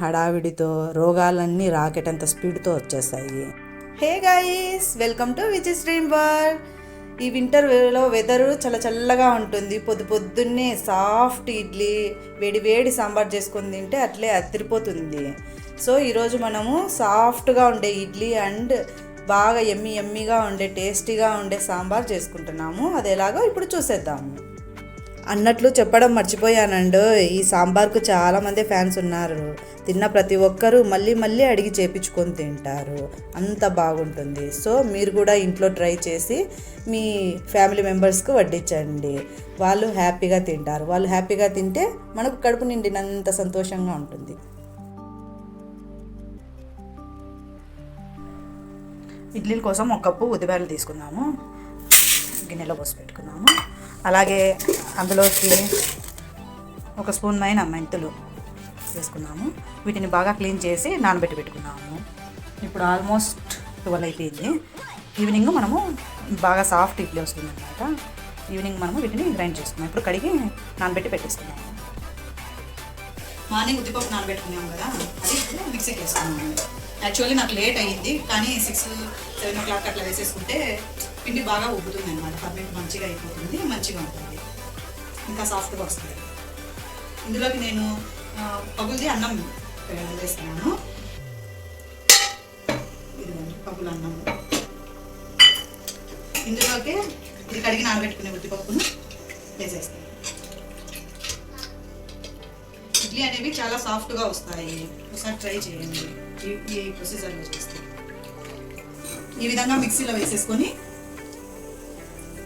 హడావిడితో రోగాలన్నీ rocket అంత స్పీడ్తో వచ్చేస్తాయి. Hey guys, welcome to Vijay stream world. ఈ వింటర్ వేలో వెదరు చాలా చల్లగా ఉంటుంది. పొద్దున్నే సాఫ్ట్ ఇడ్లీ వేడి వేడి సాంబార్ చేసుకొని తింటే అట్లే అదిరిపోతుంది. సో ఈరోజు మనము సాఫ్ట్గా ఉండే ఇడ్లీ అండ్ బాగా ఎమ్మీగా ఉండే టేస్టీగా ఉండే సాంబార్ చేసుకుంటున్నాము. అది ఎలాగో ఇప్పుడు చూసేద్దాము. అన్నట్లు చెప్పడం మర్చిపోయానండి, ఈ సాంబార్కు చాలామంది ఫ్యాన్స్ ఉన్నారు. తిన్న ప్రతి ఒక్కరూ మళ్ళీ అడిగి చేపించుకొని తింటారు. అంత బాగుంటుంది. సో మీరు కూడా ఇంట్లో ట్రై చేసి మీ ఫ్యామిలీ మెంబర్స్కి వడ్డించండి. వాళ్ళు హ్యాపీగా తింటారు. వాళ్ళు హ్యాపీగా తింటే మనకు కడుపు నిండినంత సంతోషంగా ఉంటుంది. ఇడ్లీల కోసం 1 కప్పు ఉద్దిబేడలు తీసుకుందాము. గిన్నెలో పోసి పెట్టుకున్నాము. అలాగే అందులోకి 1 స్పూన్ మెంతులు వేసుకున్నాము. వీటిని బాగా క్లీన్ చేసి నానబెట్టి పెట్టుకున్నాము. ఇప్పుడు ఆల్మోస్ట్ 12 అయిపోయింది. ఈవినింగ్ మనము బాగా సాఫ్ట్ ఇడ్లీ వస్తుంది అనమాట. ఈవినింగ్ మనము వీటిని గ్రైండ్ చేసుకున్నాం. ఇప్పుడు కడిగి నానబెట్టి పెట్టేసుకున్నాము. మార్నింగ్ ఉద్దిపప్పు నానబెట్టుకున్నాము కదా, అది ఇప్పుడు మిక్సీకి వేసుకున్నాము. యాక్చువల్లీ నాకు లేట్ అయ్యింది, కానీ 6-7 o'clock అట్లా వేసేసుకుంటే పిండి బాగా ఉబ్బుతుంది అనమాట. ఫర్మెంట్ మంచిగా అయిపోతుంది, మంచిగా ఉంటుంది, ఇంకా సాఫ్ట్గా వస్తుంది. ఇందులోకి నేను పగులది అన్నం వేస్తున్నాను. ఇదిగోండి పగుల అన్నం. ఇందులోకి ఇది కడిగి నానబెట్టుకునే ఉద్దిపప్పును వేసేస్తాను. ఇడ్లీ అనేవి చాలా సాఫ్ట్గా వస్తాయి. ఒకసారి ట్రై చేయండి ఈ ప్రొసీజర్లో చేస్తే. ఈ విధంగా మిక్సీలో వేసేసుకొని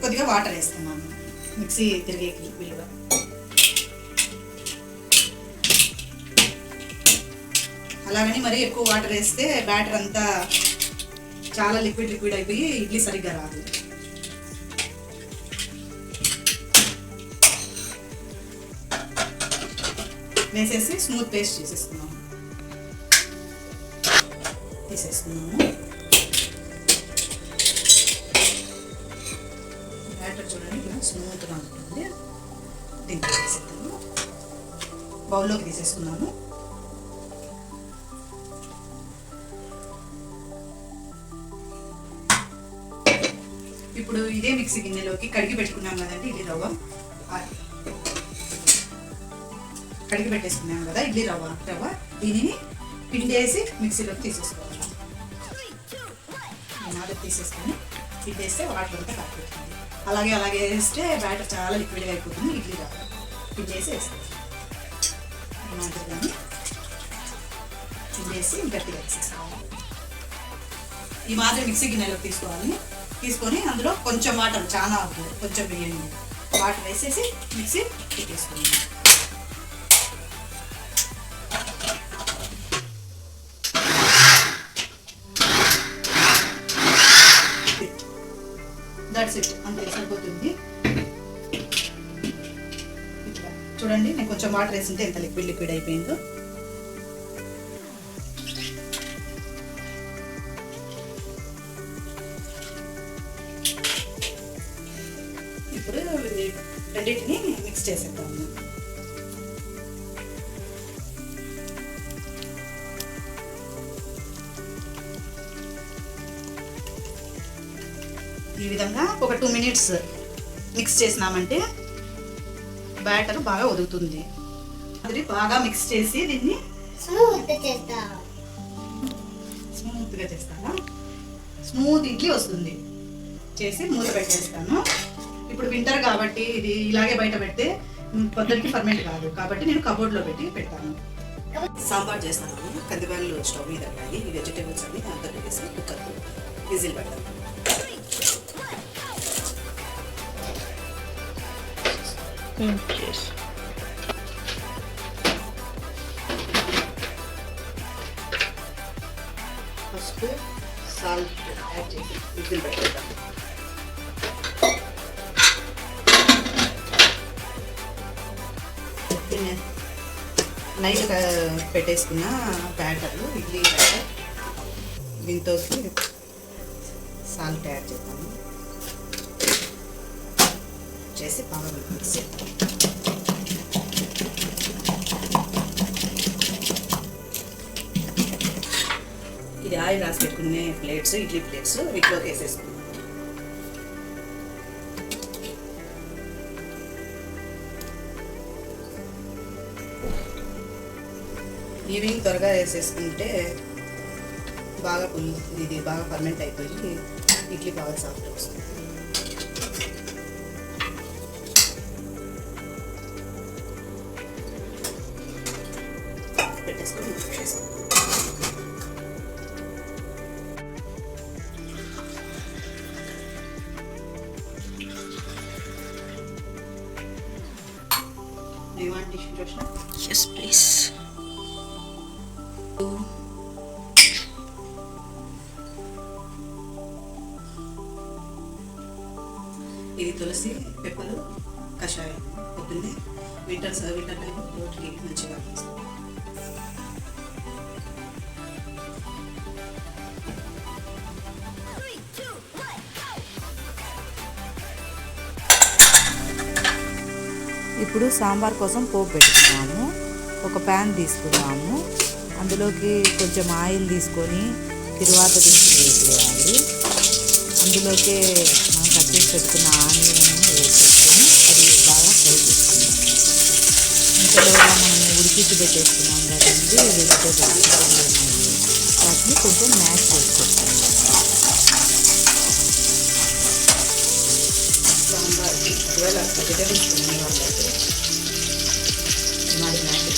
కొద్దిగా వాటర్ వేస్తున్నాను, మిక్సీ తిరిగేకి వీలుగా. అలాగని మరీ ఎక్కువ వాటర్ వేస్తే బ్యాటర్ అంతా చాలా లిక్విడ్ అయిపోయి ఇడ్లీ సరిగ్గా రాదు. వేసేసి స్మూత్ పేస్ట్ తీసేసుకున్నాము. బ్యాటర్ చూడండి ఇలా స్మూత్గా ఉంటుంది. దీన్ని తీసేద్దాము. బౌల్లోకి తీసేసుకున్నాము. ఇప్పుడు ఇదే మిక్సీ గిన్నెలోకి కడిగి పెట్టుకున్నాం కదండి ఇడ్లీ రవ్వ, కడిగి పెట్టేసుకున్నాం కదా ఇడ్లీ రవ్వ, దీనిని పిండేసి మిక్సీలోకి తీసేసుకోవాలి. తీసేసుకొని పిండేస్తే వాటర్ అంతా కలుపుతుంది. అలాగే వేస్తే బ్యాటర్ చాలా లిక్విడ్గా అయిపోతుంది. ఇడ్లీ రవ్వ పిండేసి వేస్తాం. మాదిరిగాని పిండేసి గట్టిగా వేసేసుకోవాలి. ఈ మాదిరి మిక్సీ గిన్నెలోకి తీసుకొని అందులో కొంచెం వాటర్, చాలా అవుతుంది, కొంచెం బియ్యం వాటర్ వేసేసి మిక్సీ పెట్టేసుకున్నాం. దట్స్ ఇట్, అంతే సరిపోతుంది. చూడండి, నేను కొంచెం వాటర్ వేసింటే ఎంత లిక్విడ్ అయిపోయిందో. ఇప్పుడు రెండింటిని మిక్స్ చేసేద్దాము. ఈ విధంగా ఒక 2 minutes మిక్స్ చేసినామంటే బ్యాటర్ బాగా ఉదుగుతుంది. అది బాగా మిక్స్ చేసి దీన్ని స్మూత్గా చేస్తాను. స్మూత్ ఇడ్లీ వస్తుంది. చేసి మూత పెట్టేస్తాను. ఇప్పుడు వింటర్ కాబట్టి ఇది ఇలాగే బయట పెడితే పొద్దుకి ఫర్మెంట్ కాదు, కాబట్టి నేను కబోర్డ్లో పెడతాను. సాంబార్ చేస్తాను. కందిబ్యాళ్ళు స్టవ్ మీద పెట్టాలి. ఈ వెజిటేబుల్స్ అన్ని అంతా వేసి కుక్కర్కు విజిల్ పెడతాను. ఫస్ట్ సాల్ట్ యాడ్ చేసి విజిల్ పెట్టేద్దాం. నైట్ పెట్టేసుకున్న బ్యాటర్లు, ఇడ్లీ బ్యాటర్, దీంతో సాల్ట్ యాడ్ చేద్దాము. చేసి బాగా మిక్స్ చేద్దాం. ఇది ఆయిల్ రాసి పెట్టుకునే ప్లేట్స్, ఇడ్లీ ప్లేట్స్, వీటిలోకి వేసేసుకుందాం. ఈవినింగ్ త్వరగా వేసేసుకుంటే బాగా ఇది బాగా ఫర్మెంట్ అయిపోయి ఇడ్లీ బాగా సాఫ్ట్ వస్తుంది. పెట్టేసుకొని Yes, please. ఇది తులసి పెప్పలు కషాయం పొద్దున్నే వింటర్ టైం రోటికి మంచిగా ఇప్పుడు సాంబార్ కోసం పోపు పెట్టుకున్నాము. ఒక ప్యాన్ తీసుకున్నాము, అందులోకి కొంచెం ఆయిల్ తీసుకొని తిరువాత దినుసులు వేసేయాలి. అందులోకి మనం కట్ చేసి పెట్టుకున్న ఆనియన్ వేసేసుకొని అది బాగా ఫ్రై చేసుకున్నాం. ఇంతలోగా మనం ఉడికించి పెట్టేసుకున్నాం కదండి వెజిటేబుల్స్ వాటిని కొంచెం మ్యాష్ చేసుకుంటాం. సాంబార్కి ఒకవేళ వెజిటేబుల్స్ తినే వాళ్ళైతే మరి మ్యాష్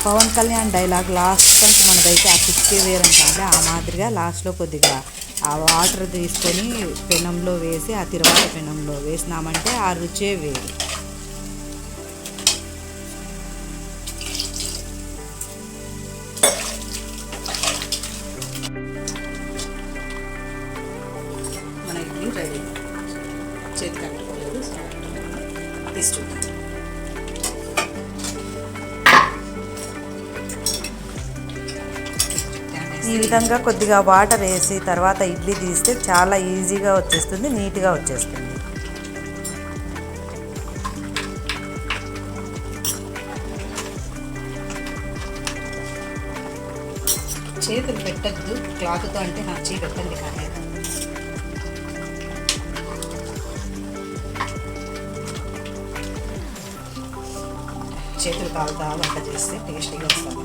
పవన్ కళ్యాణ్ డైలాగ్ లాస్ట్ కంటే మనదైతే ఆ కిక్కే వేరంటే ఆ మాదిరిగా లాస్ట్లో కొద్దిగా ఆ వాటర్ తీసుకొని పెనంలో వేసి ఆ తిరువాత పెనంలో వేసినామంటే ఆ రుచే వేరు. మన ఇడ్లీ రెడీ. చేతి కట్టుకోలేదు తీసి చూద్దాం. ఈ విధంగా కొద్దిగా వాటర్ వేసి తర్వాత ఇడ్లీ తీస్తే చాలా ఈజీగా వచ్చేస్తుంది, నీట్గా వచ్చేస్తుంది. చేతులు పెట్టద్దు క్లాత్తో, అంటే నా చేయి పెట్టండి కానీ చేతులు కాలుతా వంట చేస్తే టేస్టీగా వస్తుంది.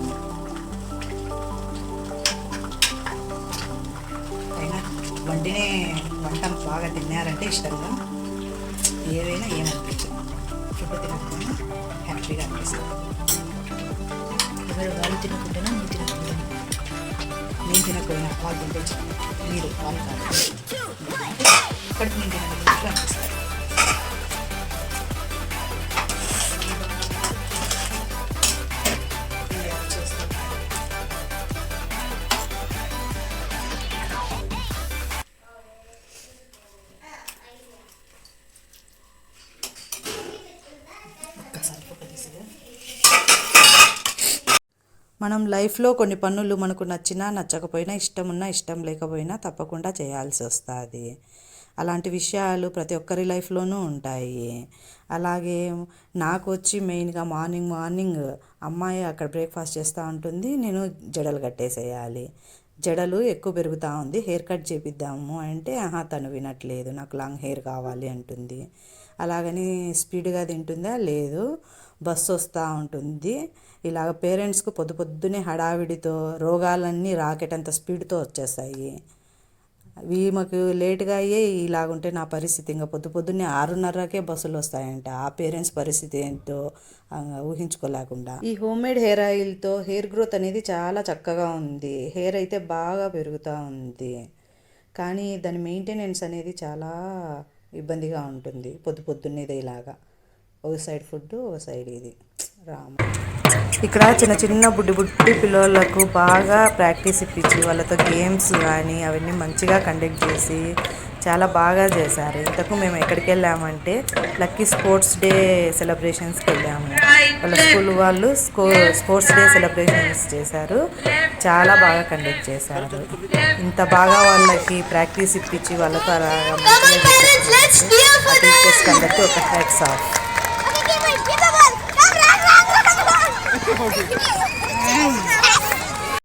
వండినే వంట బాగా తిన్నారంటే ఇష్టంగా ఏదైనా ఏమనిపించదు, ఫుడ్ తినకపోయినా హ్యాపీగా అనిపిస్తుంది. ఎవరు వాళ్ళు తినకుండానే నేను తినకపోయినా వాళ్ళు తింటే మీరు వాళ్ళు కాదు కడుపు నేను తినకపోయినట్లు అనిపిస్తారు. మనం లైఫ్లో కొన్ని పనులు మనకు నచ్చినా నచ్చకపోయినా, ఇష్టం ఉన్నా ఇష్టం లేకపోయినా తప్పకుండా చేయాల్సి వస్తుంది. అలాంటి విషయాలు ప్రతి ఒక్కరి లైఫ్లోనూ ఉంటాయి. అలాగే నాకు వచ్చి మెయిన్గా మార్నింగ్ అమ్మాయి అక్కడ బ్రేక్ఫాస్ట్ చేస్తూ ఉంటుంది, నేను జడలు కట్టేసేయాలి. జడలు ఎక్కువ పెరుగుతూ ఉంది, హెయిర్ కట్ చేపిద్దాము అంటే తను వినట్లేదు, నాకు లాంగ్ హెయిర్ కావాలి అంటుంది. అలాగని స్పీడ్గా తింటుందా లేదు, బస్సు వస్తూ ఉంటుంది. ఇలాగ పేరెంట్స్కు పొద్దున్నే హడావిడితో రోగాలన్నీ రాకెటంత స్పీడ్తో వచ్చేస్తాయి. మాకు లేట్గా అయ్యే ఇలాగుంటే నా పరిస్థితి ఇంకా పొద్దున్నే 6:30కే బస్సులు వస్తాయంట. ఆ పేరెంట్స్ పరిస్థితి ఏంటో ఊహించుకోలేకుండా. ఈ హోమ్మేడ్ హెయిర్ ఆయిల్తో హెయిర్ గ్రోత్ అనేది చాలా చక్కగా ఉంది. హెయిర్ అయితే బాగా పెరుగుతూ ఉంది. కానీ దాని మెయింటెనెన్స్ అనేది చాలా ఇబ్బందిగా ఉంటుంది. పొద్దున్నేదే ఇలాగా ఒక సైడ్ ఫుడ్ ఒక సైడ్ ఇది రామ. ఇక్కడ చిన్న బుడ్డి పిల్లలకు బాగా ప్రాక్టీస్ ఇప్పించి వాళ్ళతో గేమ్స్ కానీ అవన్నీ మంచిగా కండక్ట్ చేసి చాలా బాగా చేశారు. ఇంతకు మేము ఎక్కడికి వెళ్ళామంటే లక్కీ స్పోర్ట్స్ డే సెలబ్రేషన్స్కి వెళ్ళాము. వాళ్ళ స్కూల్ వాళ్ళు స్పోర్ట్స్ డే సెలబ్రేషన్స్ చేశారు. చాలా బాగా కండక్ట్ చేశారు. ఇంత బాగా వాళ్ళకి ప్రాక్టీస్ ఇప్పించి వాళ్ళతో అలాగా టీచర్స్కి అందరికీ ఒక హ్యాట్స్ ఆఫ్.